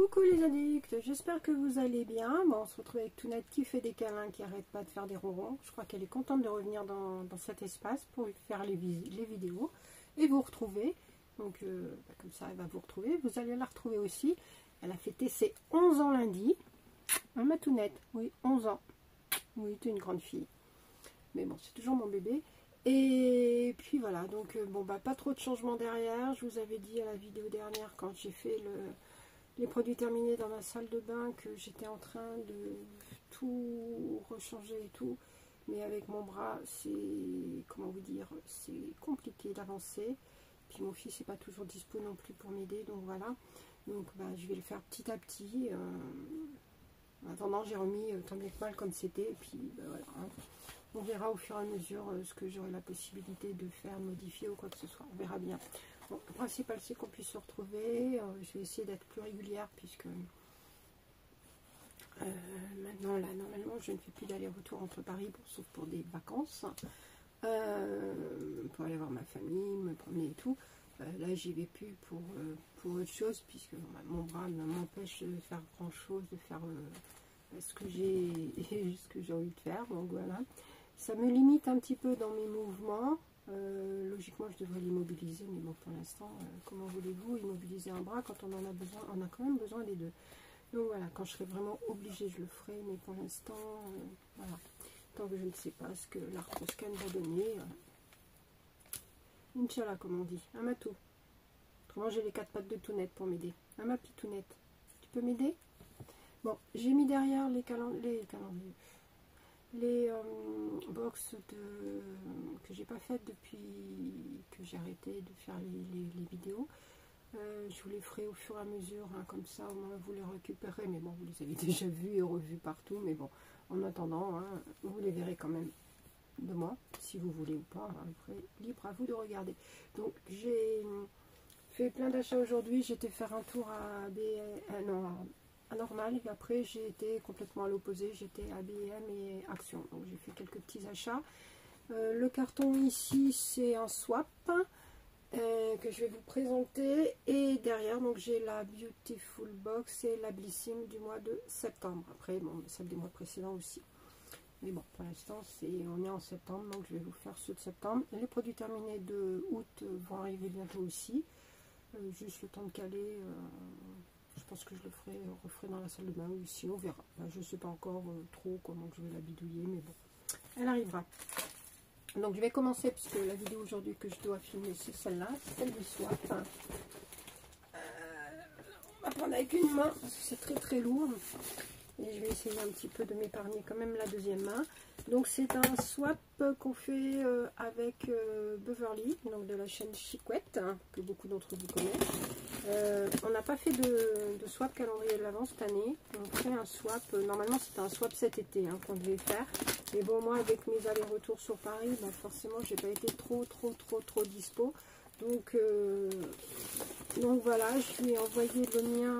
Coucou les addicts, j'espère que vous allez bien. Bon, on se retrouve avec Tounette qui fait des câlins, qui arrête pas de faire des ronrons. Je crois qu'elle est contente de revenir dans cet espace pour faire les vidéos et vous retrouver. Donc comme ça elle va vous retrouver, vous allez la retrouver aussi. Elle a fêté ses 11 ans lundi. Hein, ma Tounette, oui, 11 ans. Oui, t'es une grande fille. Mais bon, c'est toujours mon bébé. Et puis voilà, donc bon bah pas trop de changements derrière. Je vous avais dit à la vidéo dernière quand j'ai fait les produits terminés dans ma salle de bain que j'étais en train de tout rechanger et tout. Mais avec mon bras, c'est, comment vous dire, c'est compliqué d'avancer. Puis mon fils n'est pas toujours dispo non plus pour m'aider, donc voilà. Donc bah, je vais le faire petit à petit. En attendant, j'ai remis tant bien que mal comme c'était. Et puis bah, voilà. Hein. On verra au fur et à mesure ce que j'aurai la possibilité de faire, modifier ou quoi que ce soit. On verra bien. Bon, le principal, c'est qu'on puisse se retrouver. Je vais essayer d'être plus régulière puisque maintenant, là, normalement, je ne fais plus d'aller-retour entre Paris, sauf pour des vacances. Pour aller voir ma famille, me promener et tout. Là, j'y vais plus pour autre chose puisque mon bras m'empêche de faire grand-chose, de faire ce que j'ai envie de faire. Donc voilà. Ça me limite un petit peu dans mes mouvements. Logiquement, je devrais l'immobiliser, mais bon, pour l'instant, comment voulez-vous immobiliser un bras quand on en a besoin? On a quand même besoin des deux. Donc voilà, quand je serai vraiment obligée, je le ferai, mais pour l'instant, voilà. Tant que je ne sais pas ce que l'arthroscan va donner. Inch'Allah, comme on dit. Un matou. Autrement, j'ai les 4 pattes de Tounette pour m'aider. Un ma pitounette. Tu peux m'aider? Bon, j'ai mis derrière les calendriers. Les box que j'ai pas faites depuis que j'ai arrêté de faire les vidéos. Je vous les ferai au fur et à mesure, hein, comme ça au moins vous les récupérez, mais bon, vous les avez déjà vus et revus partout, mais bon, en attendant, hein, vous les verrez quand même de moi, si vous voulez ou pas, hein, après, libre à vous de regarder. Donc j'ai fait plein d'achats aujourd'hui, j'étais faire un tour à Normal, et après j'ai été complètement à l'opposé, j'étais à B&M et Action, donc j'ai fait quelques petits achats. Le carton ici c'est un swap que je vais vous présenter, et derrière donc j'ai la Beautiful Box et la Blissim du mois de septembre. Après bon, celle des mois précédents aussi, mais bon pour l'instant on est en septembre, donc je vais vous faire ceux de septembre. Les produits terminés de août vont arriver bientôt aussi, juste le temps de caler. Je pense que je le referai dans la salle de bain ou ici, on verra. Je ne sais pas encore trop comment je vais la bidouiller, mais bon, elle arrivera. Donc je vais commencer, puisque la vidéo aujourd'hui que je dois filmer, c'est celle-là, celle du swap. On va prendre avec une main, parce que c'est très très lourd. Et je vais essayer un petit peu de m'épargner quand même la deuxième main. Donc c'est un swap qu'on fait avec Beverly, donc de la chaîne Chicouette, hein, que beaucoup d'entre vous connaissent. On n'a pas fait de swap calendrier de l'Avent cette année. On fait un swap, normalement c'était un swap cet été hein, qu'on devait faire. Mais bon, moi avec mes allers-retours sur Paris, ben forcément j'ai pas été trop dispo. Donc voilà, je lui ai envoyé le mien,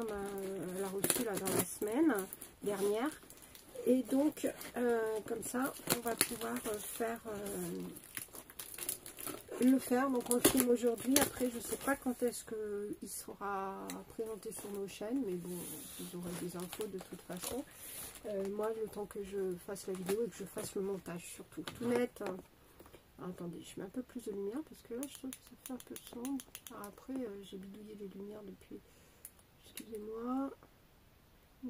elle a reçu là dans la semaine dernière. Et donc, comme ça, on va pouvoir le faire. Donc, on le filme aujourd'hui. Après, je ne sais pas quand est-ce qu'il sera présenté sur nos chaînes. Mais bon, vous aurez des infos de toute façon. Moi, le temps que je fasse la vidéo et que je fasse le montage, surtout. Tout net. Attendez, je mets un peu plus de lumière parce que là, je trouve que ça fait un peu sombre. Alors après, j'ai bidouillé les lumières depuis. Excusez-moi.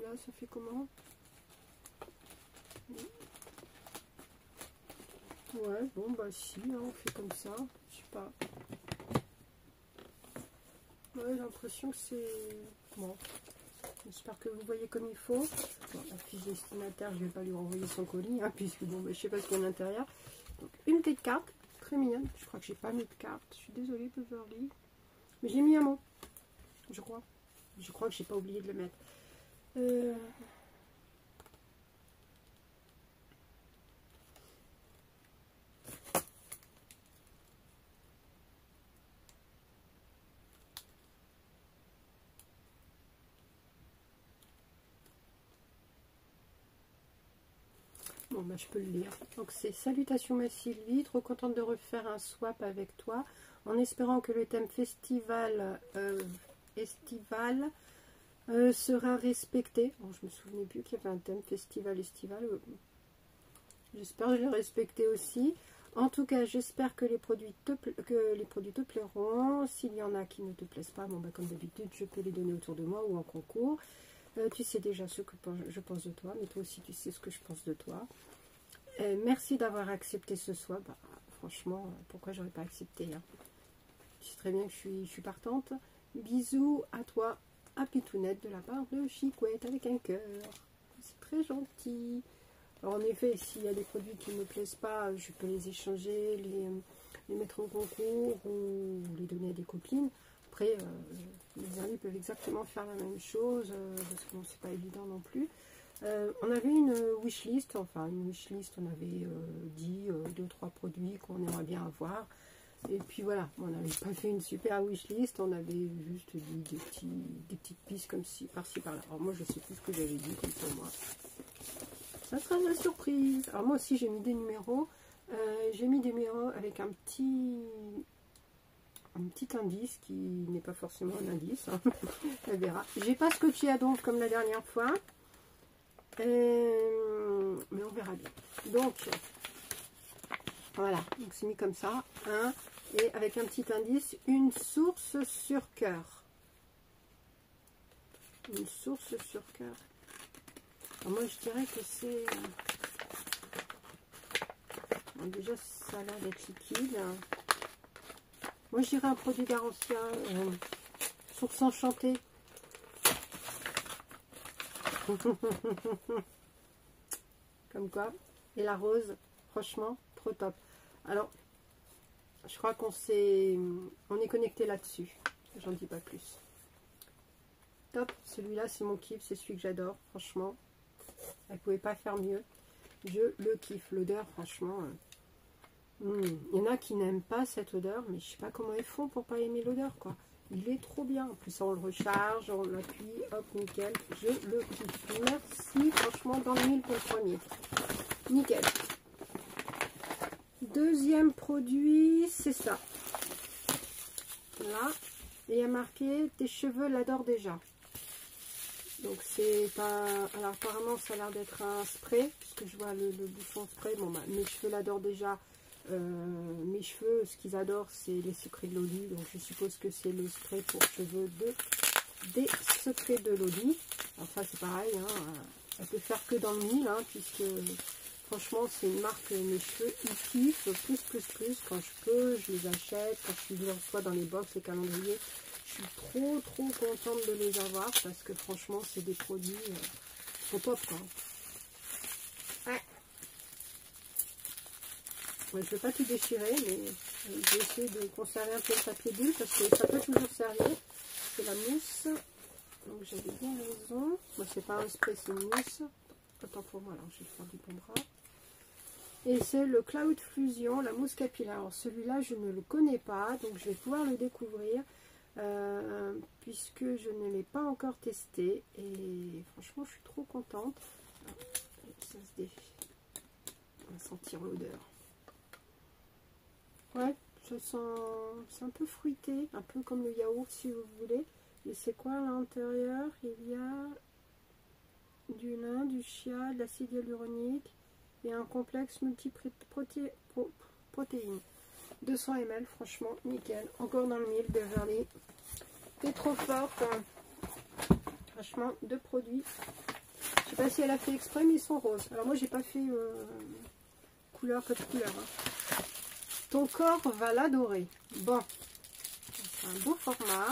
Là, ça fait comment? Ouais, bon, bah si, hein, on fait comme ça, je sais pas. Ouais, j'ai l'impression que c'est... Bon, j'espère que vous voyez comme il faut. Bon, la fiche destinataire, je vais pas lui renvoyer son colis, hein, puisque bon, bah, je sais pas ce qu'il y a à l'intérieur. Donc, une petite carte, très mignonne. Je crois que j'ai pas mis de carte, je suis désolée, Beverly. Mais j'ai mis un mot, je crois. Je crois que j'ai pas oublié de le mettre. Bon, bah, je peux le lire. Donc, c'est salutations ma Sylvie, trop contente de refaire un swap avec toi, en espérant que le thème estival sera respecté. Bon, je me souvenais plus qu'il y avait un thème festival estival. J'espère que je l'ai respecté aussi. En tout cas, j'espère que les produits te plairont. S'il y en a qui ne te plaisent pas, bon, bah, comme d'habitude, je peux les donner autour de moi ou en concours. Tu sais déjà ce que je pense de toi, mais toi aussi tu sais ce que je pense de toi. Merci d'avoir accepté ce soir. Bah, franchement, pourquoi j'aurais pas accepté, hein? Tu sais très bien que je suis partante. Bisous à toi, à Pitounette, de la part de Chicouette avec un cœur. C'est très gentil. Alors, en effet, s'il y a des produits qui ne me plaisent pas, je peux les échanger, les mettre en concours ou les donner à des copines. Après, les amis peuvent exactement faire la même chose, parce que bon, c'est pas évident non plus. On avait une wishlist, on avait dit 2-3 produits qu'on aimerait bien avoir. Et puis voilà, on n'avait pas fait une super wishlist, on avait juste dit des petites pistes comme ci, par-ci, par-là. Alors moi, je sais plus ce que j'avais dit, comme pour moi. Ça sera une surprise. Alors moi aussi, j'ai mis des numéros. J'ai mis des numéros avec un petit indice qui n'est pas forcément un indice. Hein. On verra. J'ai pas scotché à donf comme la dernière fois. Mais on verra bien. Donc, voilà. Donc c'est mis comme ça. Hein, et avec un petit indice, une source sur cœur. Une source sur cœur. Alors moi, je dirais que c'est... Bon, déjà, ça a l'air d'être liquide. Moi, je dirais un produit Garantia, source enchantée. Comme quoi. Et la rose, franchement, trop top. Alors, je crois qu'on est connecté là-dessus. J'en dis pas plus. Top. Celui-là, c'est mon kiff. C'est celui que j'adore. Franchement, elle pouvait pas faire mieux. Je le kiffe. L'odeur, franchement... Il y en a qui n'aiment pas cette odeur, mais je sais pas comment ils font pour pas aimer l'odeur, quoi. Il est trop bien. En plus, on le recharge, on l'appuie, hop, nickel. Je le kiffe. Merci, franchement, dans le mille pour le premier. Nickel. Deuxième produit, c'est ça. Là, et il y a marqué « Tes cheveux l'adorent déjà ». Donc c'est pas... Alors apparemment, ça a l'air d'être un spray, puisque je vois le bouchon spray. Bon, bah, mes cheveux l'adorent déjà. Mes cheveux, ce qu'ils adorent, c'est les secrets de Loli. Donc je suppose que c'est le spray pour cheveux des secrets de Loli. Enfin c'est pareil, hein, elle peut faire que dans le mille, hein, puisque franchement c'est une marque, mes cheveux ils kiffent plus. Quand je peux, je les achète. Quand je les reçois dans les box, les calendriers, je suis trop contente de les avoir, parce que franchement c'est des produits trop top, quoi. Ouais. Je ne vais pas tout déchirer, mais je vais essayer de conserver un peu le papier bulle, parce que ça peut toujours servir. C'est la mousse. Donc j'avais bien raison. Moi, c'est pas un spray, c'est une mousse. Autant pour moi, alors je vais faire du bon bras. Et c'est le Cloud Fusion, la mousse capillaire. Alors celui-là, je ne le connais pas, donc je vais pouvoir le découvrir, puisque je ne l'ai pas encore testé. Et franchement, je suis trop contente. Ça se défie. On va sentir l'odeur. Ouais, je sens, c'est un peu fruité, un peu comme le yaourt si vous voulez. Et c'est quoi à l'intérieur? Il y a du lin, du chia, de l'acide hyaluronique et un complexe multiprotéines. 200 ml, franchement, nickel. Encore dans le mille, Beverly. T'es trop forte. Franchement, deux produits. Je sais pas si elle a fait exprès, mais ils sont roses. Alors moi, j'ai pas fait couleur, code couleur. Hein. Ton corps va l'adorer. Bon, c'est un beau format.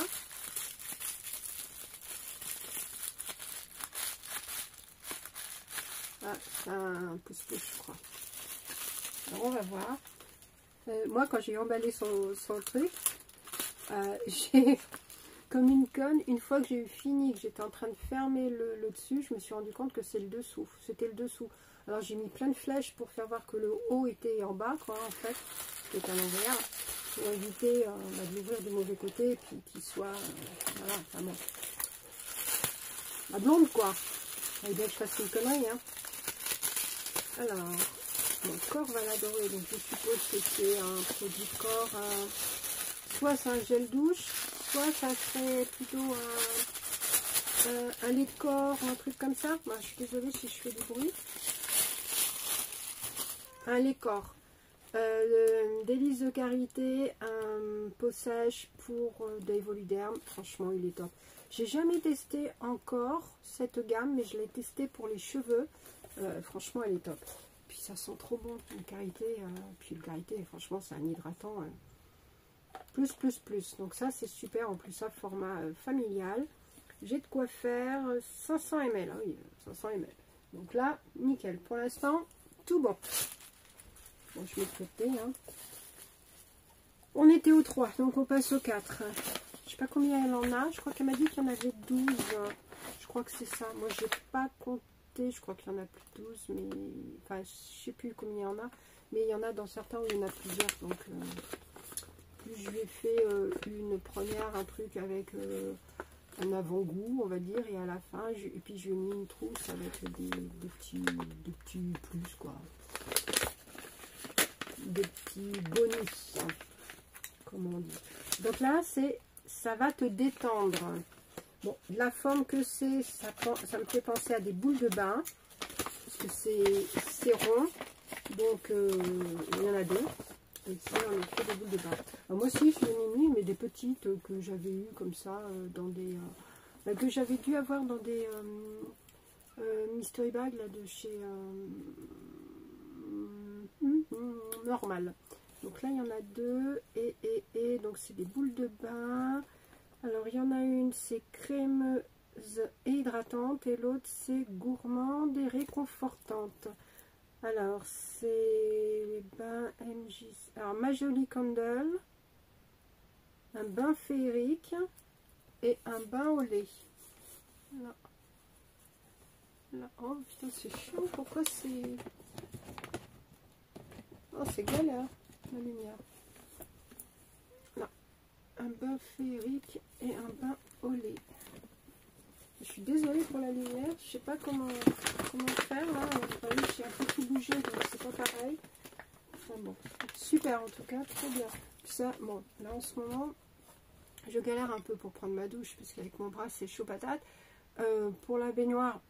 Ah, c'est un pouce-pouce, je crois. Alors, on va voir. Moi, quand j'ai emballé son truc, j'ai, comme une conne, une fois que j'ai eu fini, que j'étais en train de fermer le dessus, je me suis rendu compte que c'est le dessous. C'était le dessous. Alors, j'ai mis plein de flèches pour faire voir que le haut était en bas, quoi, en fait. C'était à l'envers, pour éviter de l'ouvrir du mauvais côté, et puis qu'il soit, voilà, enfin bon. La blonde, quoi. Il fallait bien que je fasse une connerie, hein. Alors, mon corps va l'adorer, donc je suppose que c'est un produit de corps, soit c'est un gel douche, soit ça serait plutôt un lait de corps, un truc comme ça. Moi, je suis désolée si je fais du bruit. Un lait corps. Délice de karité, un pot sèche pour d'Evoliderm. Franchement, il est top. J'ai jamais testé encore cette gamme, mais je l'ai testé pour les cheveux. Franchement, elle est top. Puis ça sent trop bon, le karité. Puis le karité, franchement, c'est un hydratant. Plus. Donc ça, c'est super. En plus, ça, format familial. J'ai de quoi faire 500 ml. Ah oui, 500 ml. Donc là, nickel. Pour l'instant, tout bon. Bon, je mets de côté. Hein. On était au 3, donc on passe au 4. Je sais pas combien elle en a. Je crois qu'elle m'a dit qu'il y en avait 12. Je crois que c'est ça. Moi, j'ai pas compté. Je crois qu'il y en a plus de 12. Mais enfin, je sais plus combien il y en a. Mais il y en a dans certains où il y en a plusieurs. Donc, plus je lui ai fait une première, un truc avec un avant-goût, on va dire. Et à la fin, et puis je lui ai mis une trousse avec des petits plus, quoi. Des petits bonus, comme on dit. Donc là, ça va te détendre. Bon, la forme que c'est, ça me fait penser à des boules de bain, parce que c'est rond, donc il y en a deux. Et c'est en effet des boules de bain. Alors moi aussi, je l'ai mis, mais des petites que j'avais eues comme ça, dans des que j'avais dû avoir dans des mystery bags là, de chez Normal. Donc là, il y en a deux. Et donc, c'est des boules de bain. Alors, il y en a une, c'est crémeuse et hydratante. Et l'autre, c'est gourmande et réconfortante. Alors, c'est les bains MJ. Alors, Majoli Candle. Un bain féerique. Et un bain au lait. Là. Là. Oh, putain, c'est chiant. Pourquoi c'est... Oh, c'est galère, la lumière. Là, un bain féerique et un bain au lait. Je suis désolée pour la lumière, je sais pas comment faire là. J'ai un peu tout bougé, donc c'est pas pareil. Enfin, bon, super en tout cas, très bien. Ça, bon, là en ce moment, je galère un peu pour prendre ma douche parce qu'avec mon bras c'est chaud patate. Pour la baignoire,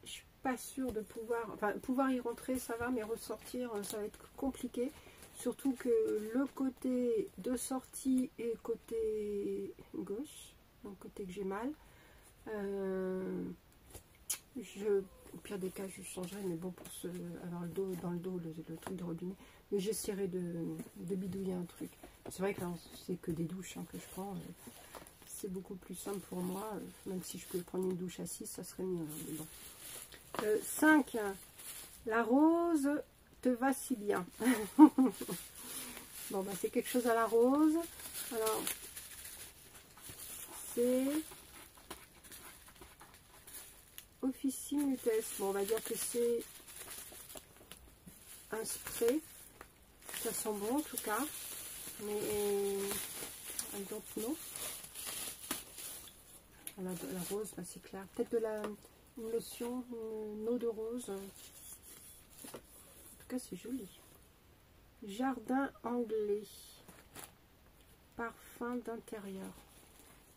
je suis pas sûre de pouvoir y rentrer, ça va, mais ressortir, ça va être compliqué. Surtout que le côté de sortie et côté gauche, donc côté que j'ai mal, au pire des cas, je changerai, mais bon, pour avoir dans le dos, le truc de robinet, mais j'essaierai de bidouiller un truc. C'est vrai que là, c'est que des douches que je prends. C'est beaucoup plus simple pour moi, même si je pouvais prendre une douche assise, ça serait mieux. Mais bon. 5. La rose te va si bien. Bon, bah, c'est quelque chose à la rose. Alors, c'est Officine Mutes. Bon, on va dire que c'est un spray. Ça sent bon en tout cas. Mais I don't know. La rose, bah, c'est clair. Peut-être une lotion, une eau de rose. En tout cas, c'est joli. Jardin anglais. Parfum d'intérieur.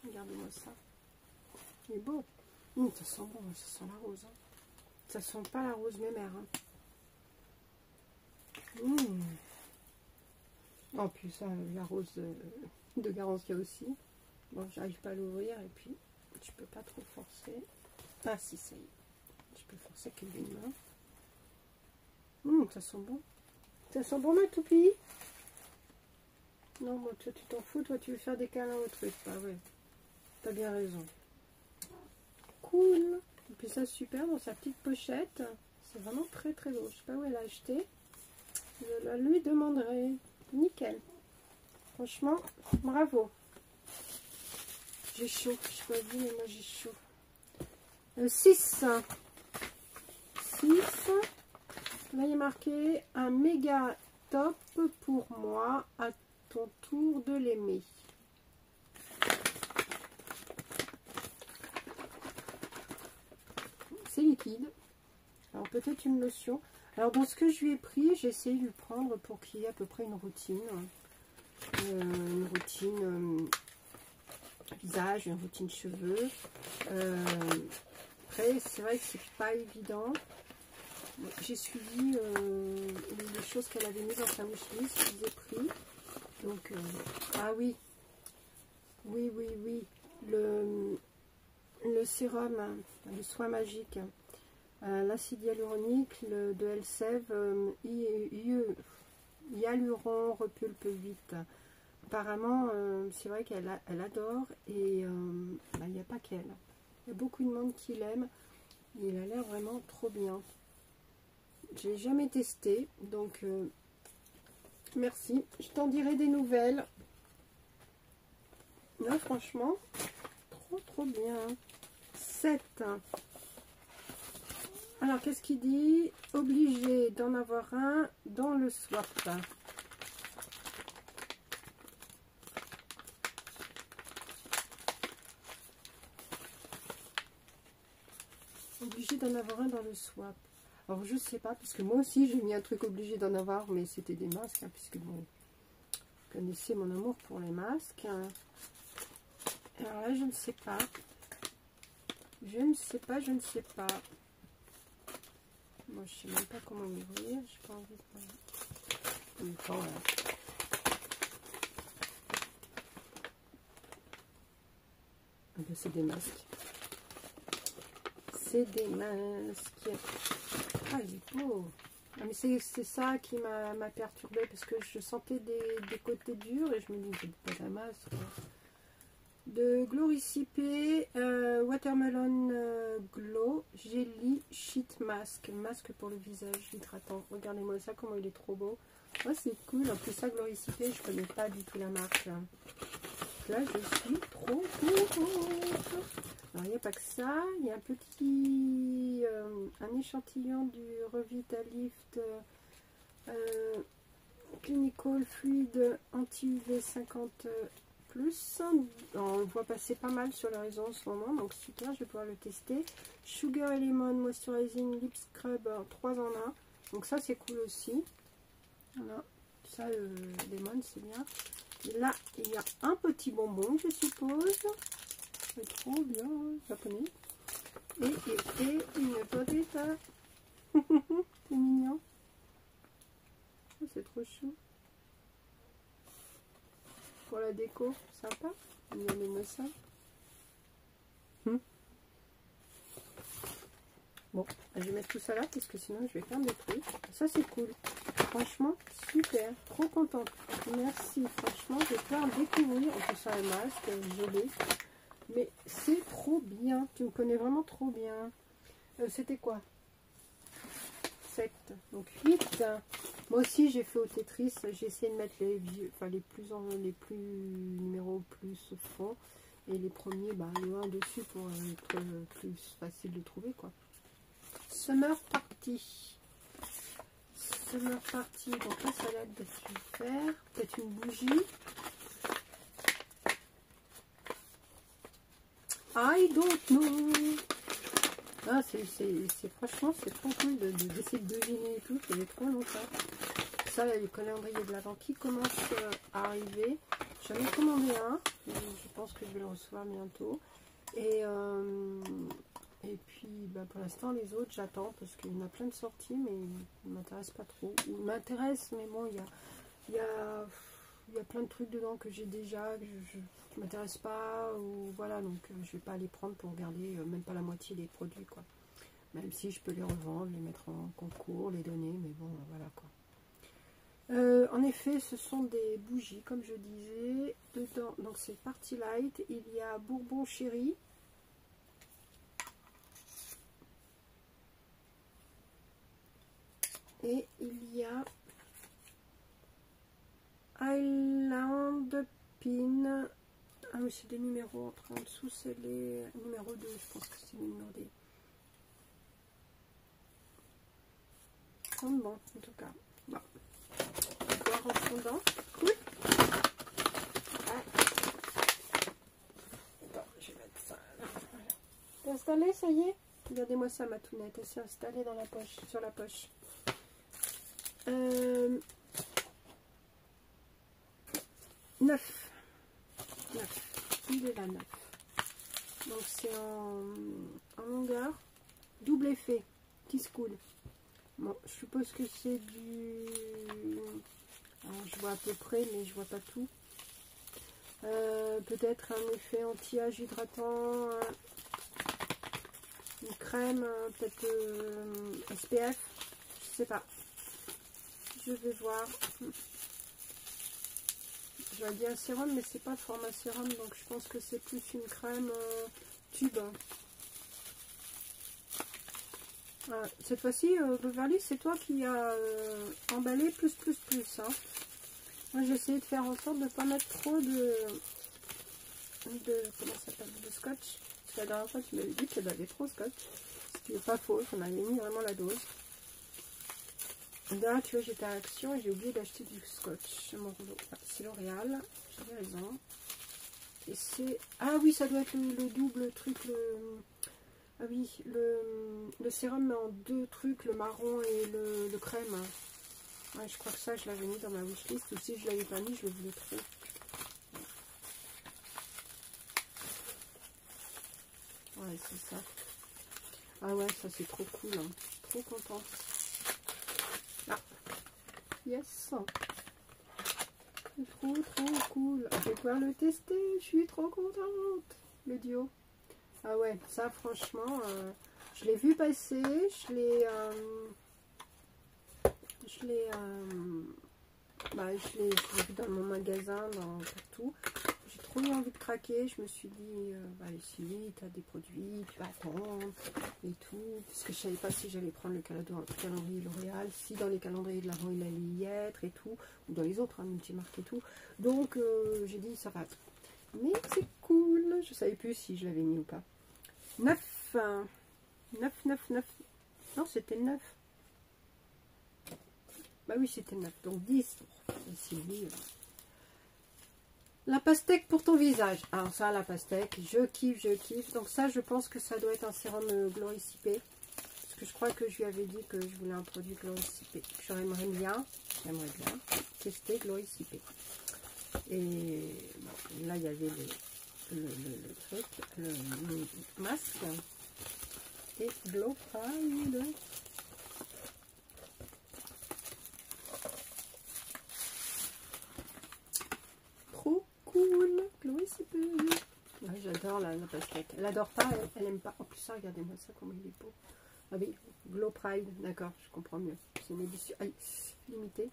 Regardez-moi ça. Il est beau. Ça sent bon, ça sent la rose. Hein. Ça sent pas la rose mémère. Hein. En plus, la rose de Garantia aussi. Bon, j'arrive pas à l'ouvrir et puis je peux pas trop forcer. Ah si, ça y est. Je peux forcer avec une main. Ça sent bon. Ça sent bon ma toupie. Non, moi, toi, tu t'en fous. Toi, tu veux faire des câlins au truc. Ah ouais. T'as bien raison. Cool. Et puis ça, super dans sa petite pochette. C'est vraiment très très beau. Je sais pas où elle a acheté. Je la lui demanderai. Nickel. Franchement, bravo. J'ai chaud. Je sais pas vous, mais moi j'ai chaud. 6. 6. Là, il est marqué un méga top pour moi. À ton tour de l'aimer. C'est liquide. Alors, peut-être une lotion. Alors, dans ce que je lui ai pris, j'ai essayé de lui prendre pour qu'il y ait à peu près une routine. visage, une routine cheveux. Après, c'est vrai que c'est pas évident. J'ai suivi les choses qu'elle avait mis dans sa wishlist, je les ai pris. Donc, ah oui, oui, le sérum, le soin magique, l'acide hyaluronique de Elseve, hyaluron repulpe vite. Apparemment, c'est vrai qu'elle adore et il n'y a pas qu'elle. Il y a beaucoup de monde qui l'aime. Il a l'air vraiment trop bien. Je l'ai jamais testé, donc merci. Je t'en dirai des nouvelles. Non, franchement, trop bien. 7. Alors, qu'est-ce qu'il dit? Obligé d'en avoir un dans le swap. Obligé d'en avoir un dans le swap. Alors, je sais pas, parce que moi aussi, j'ai mis un truc obligé d'en avoir, mais c'était des masques, hein, puisque bon, vous connaissez mon amour pour les masques. Alors là, je ne sais pas. Je ne sais pas. Moi, je sais même pas comment ouvrir. J'ai pas envie de... En même temps, là. Ah ben, c'est des masques. C'est des masques. Ah, il est beau. Ah, mais c'est ça qui m'a perturbée, parce que je sentais des côtés durs et je me dis, c'est pas un masque. De Gloricipé Watermelon Glow Jelly Sheet Mask. Masque pour le visage hydratant. Regardez-moi ça, comment il est trop beau. Oh, c'est cool. En plus, ça, Gloricipé, je connais pas du tout la marque. Là, je suis trop contente. Alors, il n'y a pas que ça. Il y a un petit... un échantillon du Revitalift Clinical Fluid Anti-UV 50 plus. On le voit passer pas mal sur les réseaux en ce moment, donc super, je vais pouvoir le tester. Sugar et Lemon Moisturizing Lip Scrub 3 en 1. Donc ça, c'est cool aussi. Voilà. Ça, Lemon, c'est bien. Et là, il y a un petit bonbon, je suppose. C'est trop bien, japonais. Et une potette. C'est mignon. C'est trop chou. Pour la déco, sympa. Regardez-moi ça. Bon, je vais mettre tout ça là parce que sinon je vais faire des trucs. Ça c'est cool. Franchement, super. Trop contente. Merci. Franchement, je vais faire découvrir. En plus, ça un masque, gelé. Mais c'est trop bien. Tu me connais vraiment trop bien. C'était quoi? 7. Donc 8. Moi aussi j'ai fait au Tetris. J'ai essayé de mettre les vieux, enfin les plus numéros plus fond. Et les premiers, bah, le 1 dessus pour être plus facile de trouver quoi. Summer Party. Summer Party. Donc là ça va être de faire. Peut-être une bougie. I don't know. Ah, franchement, c'est trop cool d'essayer de deviner et tout. Ça fait trop longtemps. Ça, là, le calendrier de l'Avent qui commence à arriver. J'en ai commandé un. Je pense que je vais le recevoir bientôt. Et puis, bah, pour l'instant, les autres, j'attends parce qu'il y en a plein de sorties, mais ils ne m'intéressent pas trop. Ils m'intéressent, mais bon, il y a plein de trucs dedans que j'ai déjà, que je ne m'intéresse pas, ou voilà, donc je vais pas les prendre pour garder même pas la moitié des produits, quoi. Même si je peux les revendre, les mettre en concours, les donner, mais bon, voilà, quoi. En effet, ce sont des bougies, comme je disais. Dedans, donc c'est Party Light, il y a Bourbon Chéri. Et il y a Island Pin. Ah oui, c'est des numéros. En dessous, c'est les numéros 2. Je pense que c'est le numéro des. Bon, en tout cas. Bon. On va voir en fondant. Cool. Ah. Bon, je vais mettre ça là. Voilà. T'es installé, ça y est? Regardez-moi ça, ma tounette. Elle s'est installée dans la poche, sur la poche. 9. Il est là, 9. Donc c'est en longueur, double effet, qui se coule. Bon, je suppose que c'est du... Alors, je vois à peu près, mais je vois pas tout. Peut-être un effet anti-âge hydratant, une crème, peut-être SPF, je sais pas. Je vais voir. J'aurais dit un sérum, mais c'est pas format sérum, donc je pense que c'est plus une crème tube. Cette fois-ci, Beverly, c'est toi qui as emballé plus. Hein. Moi, j'ai essayé de faire en sorte de ne pas mettre trop de comment ça s'appelle, de scotch. Parce que la dernière fois, tu m'avais dit qu'il y avait trop de scotch. Ce qui n'est pas faux, on avait mis vraiment la dose. Là, tu vois, j'étais à Action et j'ai oublié d'acheter du scotch. Mon rouleau, c'est L'Oréal, j'avais raison. Et c'est... Ah oui, ça doit être le double truc, Ah oui, le sérum met en deux trucs, le marron et le crème. Ouais, je crois que ça, je l'avais mis dans ma wishlist. Ou si je ne l'avais pas mis, je le voulais trop. Ouais, c'est ça. Ah ouais, ça c'est trop cool. Hein. Trop contente. Ah, yes. C'est trop cool. Je vais pouvoir le tester. Je suis trop contente. Le duo. Ah ouais, ça franchement, je l'ai vu passer. Je l'ai vu dans mon magasin, partout. J'ai trop eu envie de craquer. Je me suis dit, si tu as des produits, tu vas attendre et tout. Parce que je savais pas si j'allais prendre le calendrier L'Oréal, si dans les calendriers de l'Avent il allait y être et tout, ou dans les autres, hein, multimarques et tout. Donc j'ai dit, ça va être. Mais c'est cool. Je savais plus si je l'avais mis ou pas. 9. Non, c'était 9. Bah oui, c'était 9. Donc 10. Sylvie. La pastèque pour ton visage. Alors ça, la pastèque, je kiffe. Donc ça, je pense que ça doit être un sérum Gloricipé. Parce que je crois que je lui avais dit que je voulais un produit Gloricipé. J'aimerais bien tester Gloricipé. Et bon, là, il y avait le truc, le masque. Et Glow Pride. Trop cool. Gloricipé. Ouais, j'adore la pastèque. Elle adore pas, elle aime pas. En plus, ça, regardez-moi ça, comment il est beau. Ah oui, Glow Pride, d'accord, je comprends mieux. C'est une édition limitée.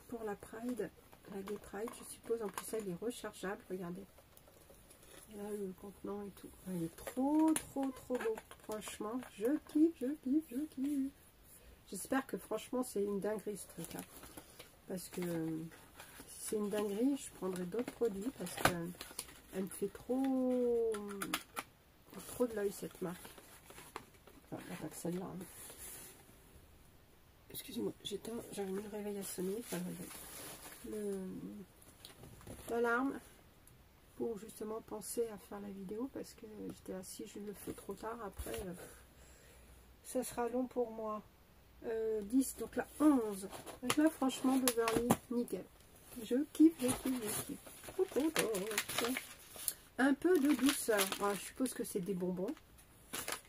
Pour la Pride, la Gay Pride, je suppose. En plus, elle est rechargeable, regardez. Là, le contenant et tout. Il est trop beau. Franchement, je kiffe. J'espère que franchement, c'est une dinguerie ce truc là. Parce que si c'est une dinguerie, je prendrai d'autres produits. Parce que elle me fait trop de l'œil cette marque. Enfin, pas que celle-là. Hein. Excusez-moi, j'avais mis le réveil à sonner. Pas le réveil. L'alarme. Pour justement penser à faire la vidéo parce que j'étais là, si je le fais trop tard après ça sera long pour moi. 10, donc là 11. Donc là franchement Beverly, nickel. Je kiffe. Un peu de douceur. Alors, je suppose que c'est des bonbons.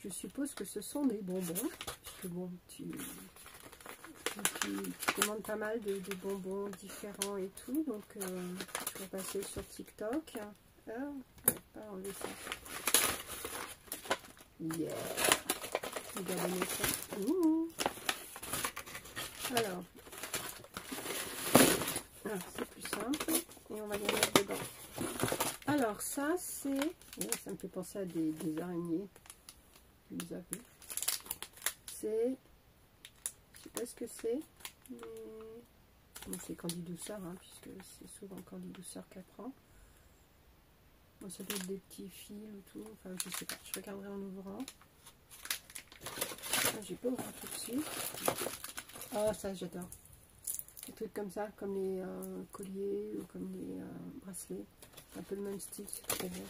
Je suppose que ce sont des bonbons. Parce que bon, tu commandes pas mal de bonbons différents et tout. Donc je vais passer sur TikTok. Pas enlever ça. Yeah. Regardez ça. Alors, c'est plus simple. Et on va les mettre dedans. Alors, ça, c'est... ça me fait penser à des araignées. Je les ai vues. C'est... Je sais pas ce que c'est. Mais... Bon, c'est Candy Douceur, hein, puisque c'est souvent Candy Douceur qu'elle prend. Bon, ça doit être des petits fils ou tout. Enfin, je sais pas. Je regarderai en ouvrant. J'ai pas ouvert tout de suite. Oh, ça, j'adore. Des trucs comme ça, comme les colliers ou comme les bracelets. Un peu le même style, c'est trop beau.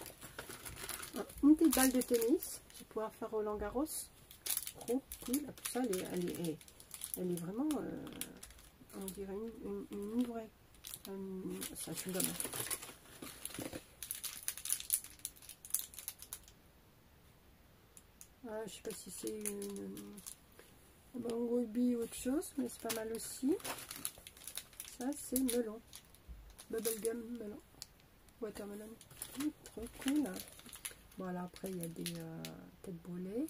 Une petite balle de tennis. Je vais pouvoir faire Roland Garros. Trop cool. Tout ça, elle est vraiment, on dirait une vraie. Ça, je suis dommage. ça, je sais pas si c'est une mango bee ou autre chose, mais c'est pas mal aussi. Ça c'est melon, bubblegum melon, watermelon, trop cool. Voilà, après il y a des têtes brûlées,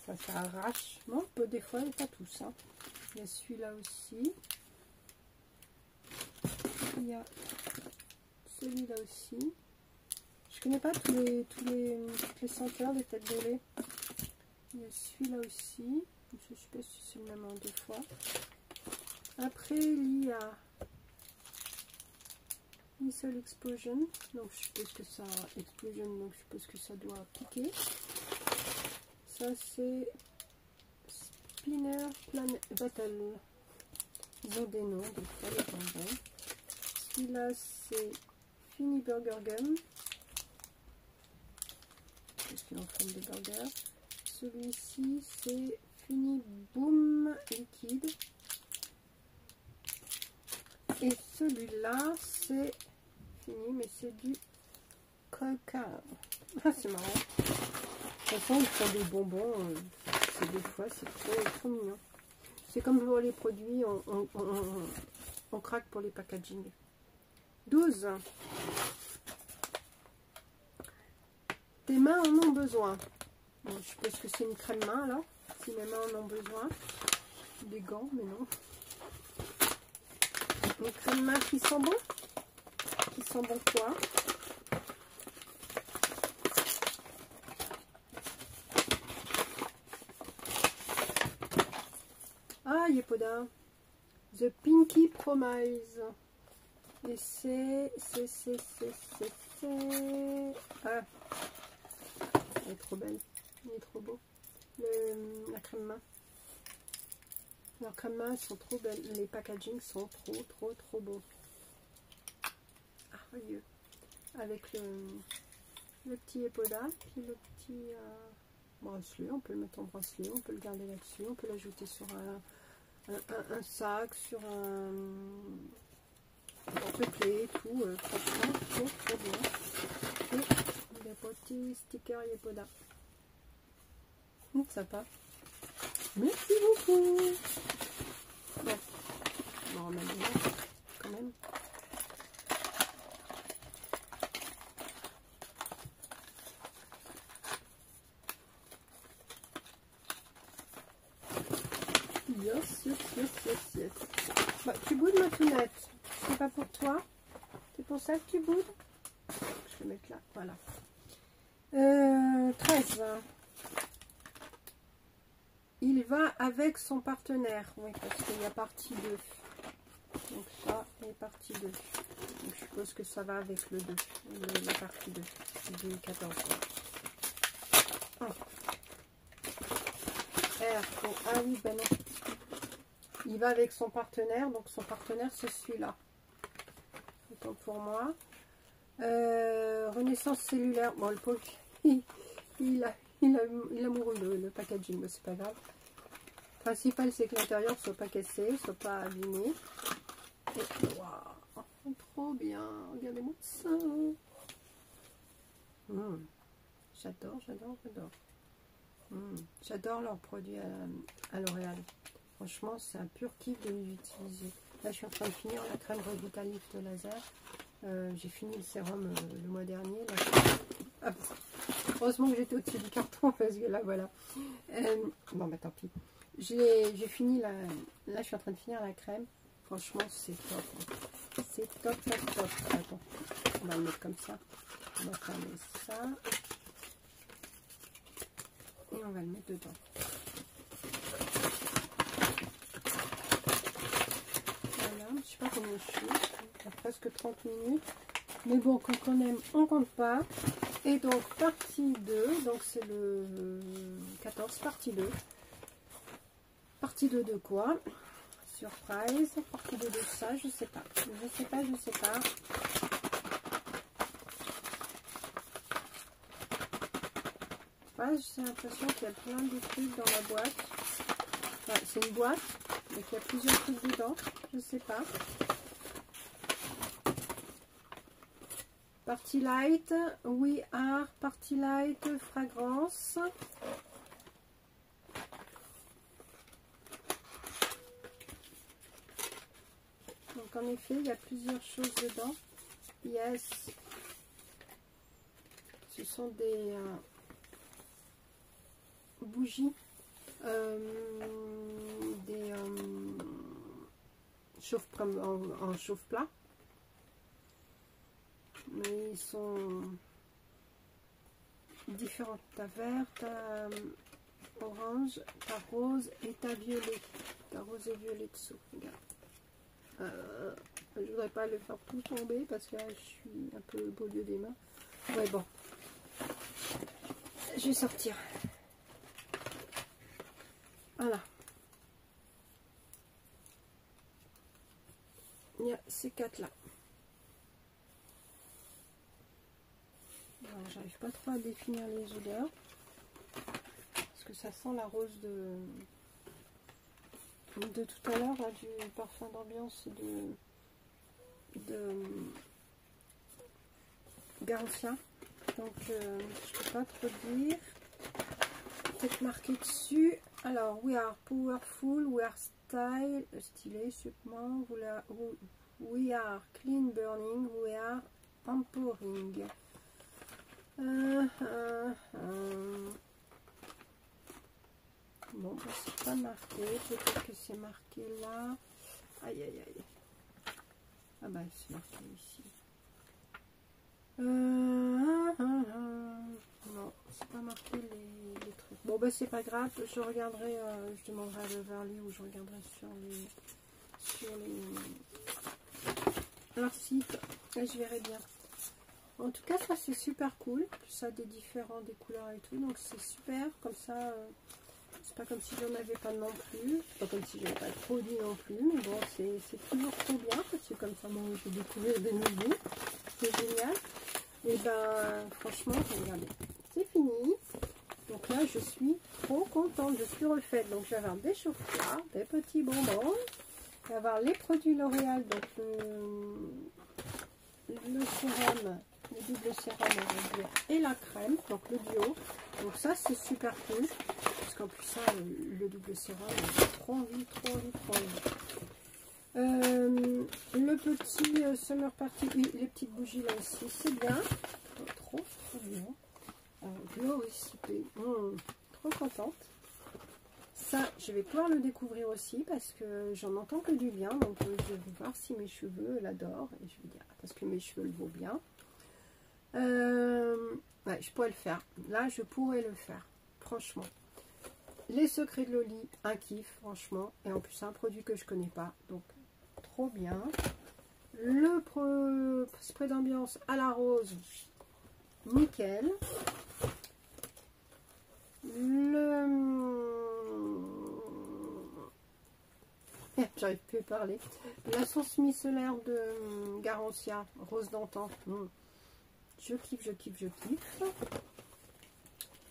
ça arrache, bon, des fois pas tous, hein. Il y a celui-là aussi, il y a celui-là aussi. Je connais pas toutes les senteurs des têtes brûlées. Il y a celui-là aussi, je sais pas si c'est le même en deux fois. Après il y a Missile Explosion, donc je suppose que ça explosion, donc je suppose que ça doit piquer. Ça c'est Spinner Planet Battle. Ils ont des noms, donc pas les bonbons. Celui-là c'est Funny Burger Gum. Parce qu'il en forme de burger. Celui-ci c'est Funny Boom Liquide. Et celui-là c'est fini, mais c'est du coca. Ah, c'est marrant. De toute façon, ils font des bonbons. Des fois, c'est trop mignon. C'est comme pour les produits, on craque pour les packaging. 12. Tes mains en ont besoin. Bon, je suppose que c'est une crème main alors. Si mes mains en ont besoin. Des gants, mais non. Une crème main qui sent bon. Qui sent bon quoi? Ah, Yepoda. The Pinky Promise. Et c'est... Ah. Elle est trop belle. Il est trop beau. La crème main. Leurs crème main sont trop belles. Les packaging sont trop beaux. Ah, voyez. Avec le petit Yepoda. Puis le petit bracelet. On peut le mettre en bracelet. On peut le garder là-dessus. On peut l'ajouter sur un sac, sur un porte-clés et tout. Franchement, trop bien. Et des petits stickers Yepoda. Sympa. Merci beaucoup. Bon, on va remettre dedans, quand même. Yes. Bah, tu boudes ma tounette. C'est pas pour toi. C'est pour ça que tu boudes. Je vais mettre là. Voilà. 13. Il va avec son partenaire. Oui, parce qu'il y a partie 2. Donc ça est partie 2. Donc je suppose que ça va avec le 2. La partie 2. Du 14. Oh. R. Oh, ah oui, ben non. Il va avec son partenaire. Donc son partenaire, c'est celui-là. Autant pour moi. Renaissance cellulaire. Bon, le pauvre, il a mouru le packaging, mais c'est pas grave. Le principal, c'est que l'intérieur soit pas cassé, soit pas abîmé. Et waouh, trop bien. Regardez-moi ça. J'adore. J'adore leurs produits à L'Oréal. Franchement, c'est un pur kiff de les utiliser. Là, je suis en train de finir la crème Revitalift laser. J'ai fini le sérum le mois dernier. Là. Hop. Heureusement que j'étais au-dessus du carton parce que là, voilà. Bon, bah tant pis. J'ai fini la... Là, je suis en train de finir la crème. Franchement, c'est top. C'est top. Attends, on va le mettre comme ça. On va fermer ça. Et on va le mettre dedans. Voilà, je sais pas combien je suis. Il y a presque 30 minutes. Mais bon, quand on aime, on compte pas. Et donc, partie 2. Donc, c'est le 14, partie 2. Partie 2 de quoi? Surprise. Partie 2 de ça, je sais pas. Je sais pas. Ouais, j'ai l'impression qu'il y a plein de trucs dans la boîte. Ouais, c'est une boîte, mais qu'il y a plusieurs trucs dedans. Je sais pas. Party Light, We Are Party Light fragrance. Donc en effet, il y a plusieurs choses dedans. Yes. Ce sont des bougies, des chauffe comme en chauffe-plat. Mais ils sont différents. T'as vert, t'as orange, t'as rose et t'as violet. T'as rose et violet dessous. Regarde. Je voudrais pas le faire tout tomber parce que là, je suis un peu beau lieu des mains. Ouais, bon. Je vais sortir. Voilà. Il y a ces quatre là. J'arrive pas trop à définir les odeurs parce que ça sent la rose de tout à l'heure, du parfum d'ambiance de Garosia. Donc je peux pas trop dire. Peut-être marqué dessus. Alors, we are powerful, we are stylé, sûrement. We are clean burning, we are empowering. Bon, bah, c'est pas marqué. Peut-être que c'est marqué là. Aïe, aïe, aïe. Ah bah, c'est marqué ici. Non, c'est pas marqué les trucs. Bon, bah, c'est pas grave. Je regarderai, je demanderai à Beverly ou je regarderai sur leur site. Et je verrai bien. En tout cas, ça c'est super cool. Ça a des différents, des couleurs et tout. Donc c'est super. Comme ça, c'est pas comme si j'en avais pas non plus. C'est pas comme si j'avais pas de produit non plus. Mais bon, c'est toujours trop bien. Parce que comme ça, moi, je vais découvrir des nouveaux. C'est génial. Et ben, franchement, regardez. C'est fini. Donc là, je suis trop contente. Je suis refaite. Donc je vais avoir des chocolats, des petits bonbons. Je vais avoir les produits L'Oréal. Donc le sérum. Le double sérum, on va dire, et la crème, donc le duo. Donc ça, c'est super cool. Parce qu'en plus, ça, le double sérum, trop envie, trop envie, trop envie. Le petit Summer Party, oui, les petites bougies là aussi, c'est bien. Trop bien. Glow Recipe, trop contente. Ça, je vais pouvoir le découvrir aussi parce que j'en entends que du bien. Donc, je vais voir si mes cheveux l'adorent. Et je vais dire, parce que mes cheveux le vaut bien. Ouais, je pourrais le faire. Là, je pourrais le faire. Franchement. Les secrets de Loli, un kiff, franchement. Et en plus, c'est un produit que je connais pas. Donc, trop bien. Le spray d'ambiance à la rose, nickel. J'arrive plus à parler. La sauce micellaire de Garosia, rose d'antan. Je kiffe, je kiffe, je kiffe.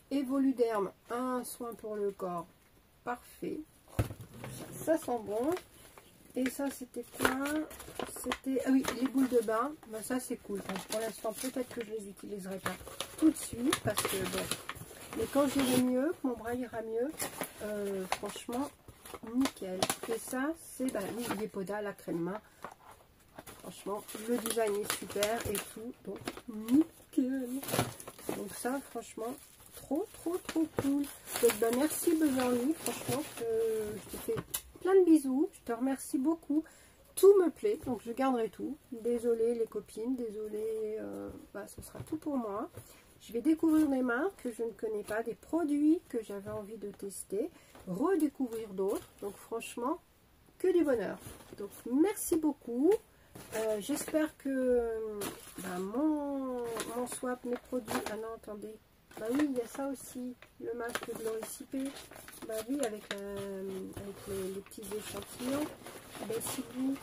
Evoluderm, un soin pour le corps. Parfait. Ça sent bon. Et ça, c'était quoi? C'était... Ah oui, les boules de bain. Ben, ça, c'est cool. Donc, pour l'instant, peut-être que je les utiliserai pas tout de suite. Parce que, bon... Mais quand j'irai mieux, que mon bras ira mieux, franchement, nickel. Et ça, c'est... Ben, oui, les podas, la crème main. Franchement, le design est super et tout. Donc, nickel. Donc ça, franchement, trop cool. Donc, ben, merci Beverly. Franchement, je te fais plein de bisous. Je te remercie beaucoup. Tout me plaît. Donc, je garderai tout. Désolée les copines. Désolée. Bah, ce sera tout pour moi. Je vais découvrir des marques que je ne connais pas. Des produits que j'avais envie de tester. Redécouvrir d'autres. Donc, franchement, que du bonheur. Donc, merci beaucoup. J'espère que mon swap, mes produits, ah non attendez, bah oui il y a ça aussi, le masque de l'Oricipé, bah oui avec les petits échantillons, bah si vous,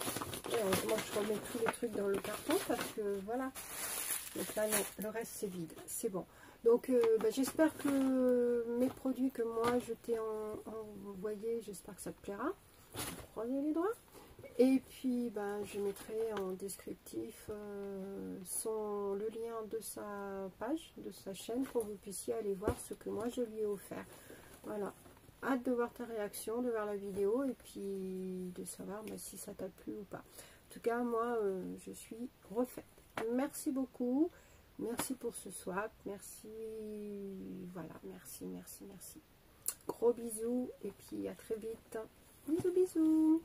et heureusement je remets tous les trucs dans le carton parce que voilà, donc là non, le reste c'est vide, c'est bon. Donc bah, j'espère que mes produits que moi je t'ai envoyés, j'espère que ça te plaira, croisez les doigts. Et puis ben, je mettrai en descriptif le lien de sa page, de sa chaîne, pour que vous puissiez aller voir ce que moi je lui ai offert. Voilà, hâte de voir ta réaction, de voir la vidéo et puis de savoir si ça t'a plu ou pas. En tout cas, moi je suis refaite. Merci beaucoup, merci pour ce swap, merci, voilà, merci. Gros bisous et puis à très vite. Bisous, bisous.